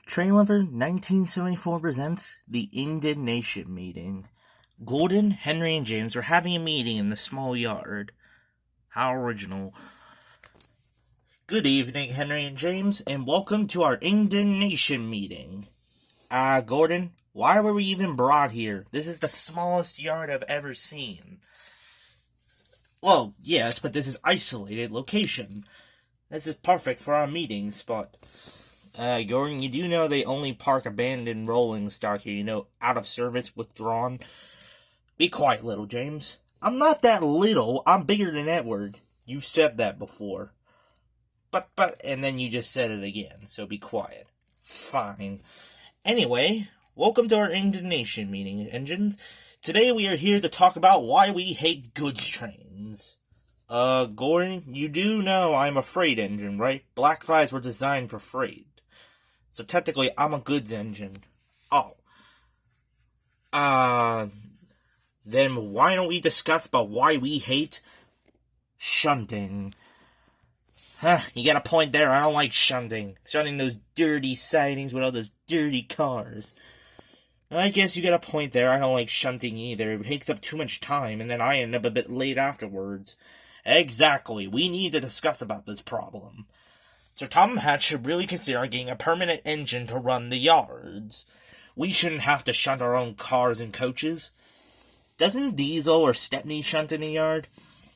Train Lover 1974 presents the Indignation Meeting. Gordon, Henry, and James were having a meeting in the small yard. How original. Good evening, Henry and James, and welcome to our Indignation Meeting. Gordon, why were we even brought here? This is the smallest yard I've ever seen. Well, yes, but this is isolated location. This is perfect for our meeting spot. Gordon, you do know they only park abandoned rolling stock here, out of service, withdrawn. Be quiet, little James. I'm not that little, I'm bigger than Edward. You've said that before. But, and then you just said it again, so be quiet. Fine. Anyway, welcome to our indignation meeting, engines. Today we are here to talk about why we hate goods trains. Gordon, you do know I'm a freight engine, right? Black 5s were designed for freight. So technically, I'm a goods engine. Oh. Then why don't we discuss about why we hate shunting? You got a point there. I don't like shunting. Shunting those dirty sidings with all those dirty cars. I guess you got a point there. I don't like shunting either. It takes up too much time, and then I end up a bit late afterwards. Exactly. We need to discuss about this problem. So Tom and Hatch should really consider getting a permanent engine to run the yards. We shouldn't have to shunt our own cars and coaches. Doesn't Diesel or Stepney shunt in the yard?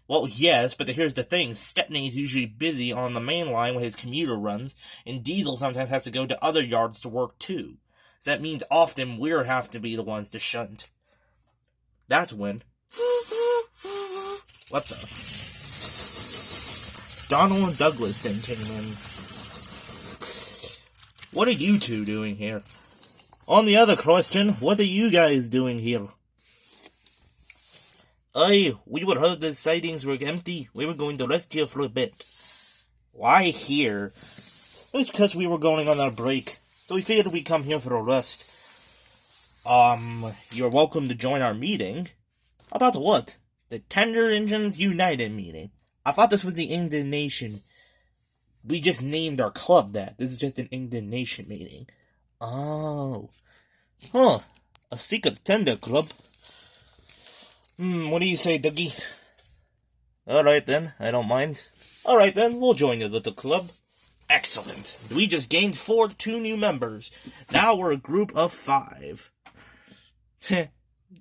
Well, yes, but here's the thing. Stepney's usually busy on the main line when his commuter runs, and Diesel sometimes has to go to other yards to work too. So that means often we'll have to be the ones to shunt. That's when. What the? Donald and Douglas then came in. What are you two doing here? On the other question, what are you guys doing here? We were heard the sidings were empty. We were going to rest here for a bit. Why here? It was because we were going on our break. So we figured we'd come here for a rest. You're welcome to join our meeting. About what? The Tender Engines United meeting. I thought this was the indignation. We just named our club that. This is just an indignation meeting. Oh. Huh. A secret tender club. What do you say, Dougie? Alright then, I don't mind. Alright then, we'll join the little club. Excellent. We just gained 2 new members. Now we're a group of 5. Get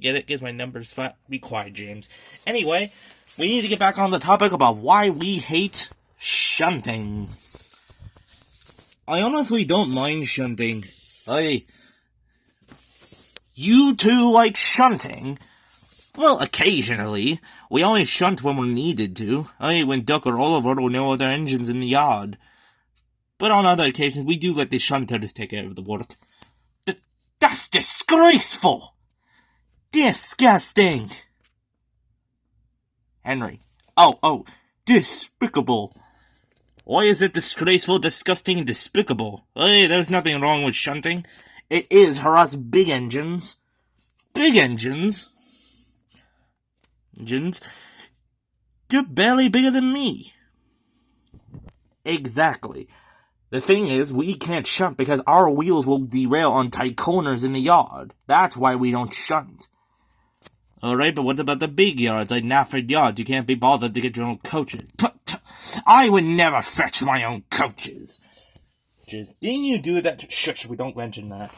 it? Gives my numbers 5. Be quiet, James. Anyway, we need to get back on the topic about why we hate shunting. I honestly don't mind shunting. You two like shunting? Well, occasionally. We only shunt when we're needed to. When Duck or Oliver or no other engines in the yard. But on other occasions, we do let the shunters take care of the work. That's disgraceful! Disgusting! Henry. Oh, despicable. Why is it disgraceful, disgusting, and despicable? There's nothing wrong with shunting. It is for us big engines. Big engines? You're barely bigger than me. Exactly. The thing is, we can't shunt because our wheels will derail on tight corners in the yard. That's why we don't shunt. Alright, but what about the big yards, like Nafford yards? You can't be bothered to get your own coaches. I would never fetch my own coaches. Didn't you do that? Shush, we don't mention that.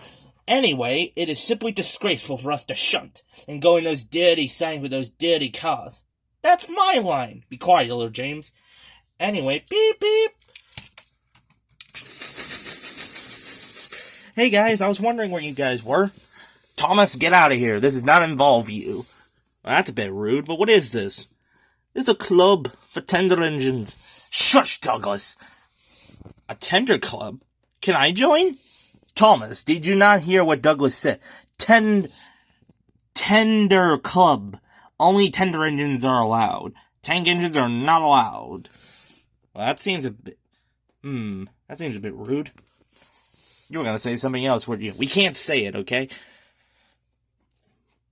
Anyway, it is simply disgraceful for us to shunt and go in those dirty signs with those dirty cars. That's my line. Be quiet, little James. Anyway, beep, beep. Hey guys, I was wondering where you guys were. Thomas, get out of here. This does not involve you. Well, that's a bit rude, but what is this? This is a club for tender engines. Shush, Douglas. A tender club? Can I join? Thomas, did you not hear what Douglas said? Tender club. Only tender engines are allowed. Tank engines are not allowed. Well, that seems a bit... that seems a bit rude. You were gonna say something else, weren't you? We can't say it, okay?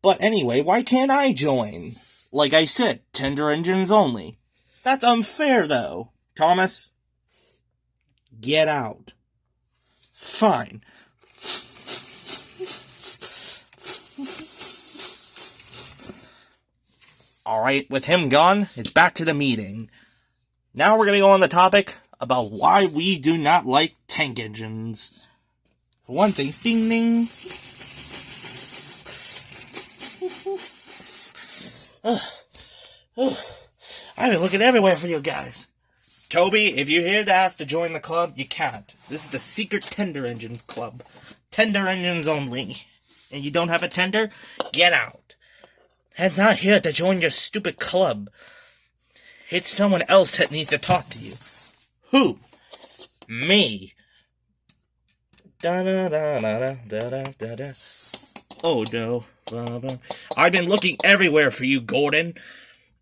But anyway, why can't I join? Like I said, tender engines only. That's unfair, though. Thomas, get out. Fine. Alright, with him gone, it's back to the meeting. Now we're gonna go on the topic about why we do not like tank engines. For one thing, ding ding. I've been looking everywhere for you guys. Toby, if you're here to ask to join the club, you can't. This is the secret tender engines club. Tender engines only. And you don't have a tender? Get out. Head's not here to join your stupid club. It's someone else that needs to talk to you. Who? Me. Da-da-da-da-da-da-da-da. Oh no. I've been looking everywhere for you, Gordon.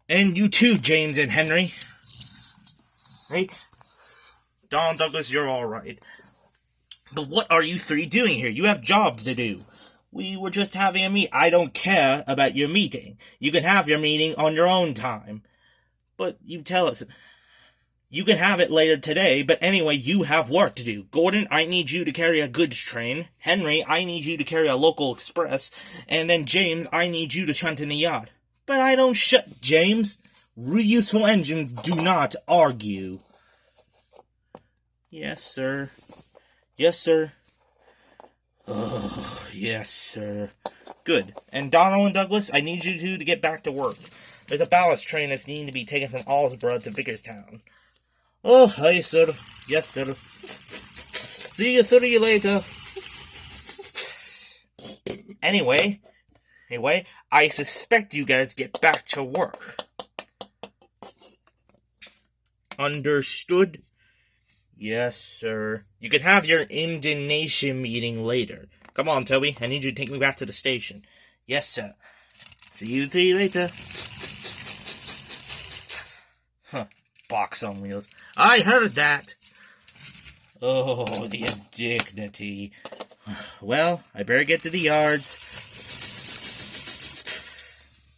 And you too, James and Henry. Right? Don Douglas, you're alright. But what are you three doing here? You have jobs to do. We were just having a meet. I don't care about your meeting. You can have your meeting on your own time. But you tell us. You can have it later today, but anyway, you have work to do. Gordon, I need you to carry a goods train. Henry, I need you to carry a local express. And then James, I need you to shunt in the yard. But I don't James. Reuseful engines do not argue. Yes, sir. Yes, sir. Oh, yes, sir. Good. And Donald and Douglas, I need you two to get back to work. There's a ballast train that's needing to be taken from Allsborough to Vickerstown. Oh, hi, sir. Yes, sir. See you later. Anyway, I suspect you guys get back to work. Understood? Yes, sir. You can have your indignation meeting later. Come on, Toby. I need you to take me back to the station. Yes, sir. See you three later. Huh. Box on wheels. I heard that. Oh, the indignity. Well, I better get to the yards.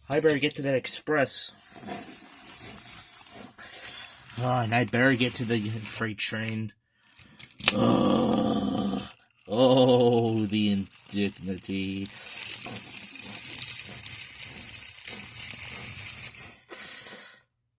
I better get to that express. Oh, and I better get to the freight train. Oh, the indignity.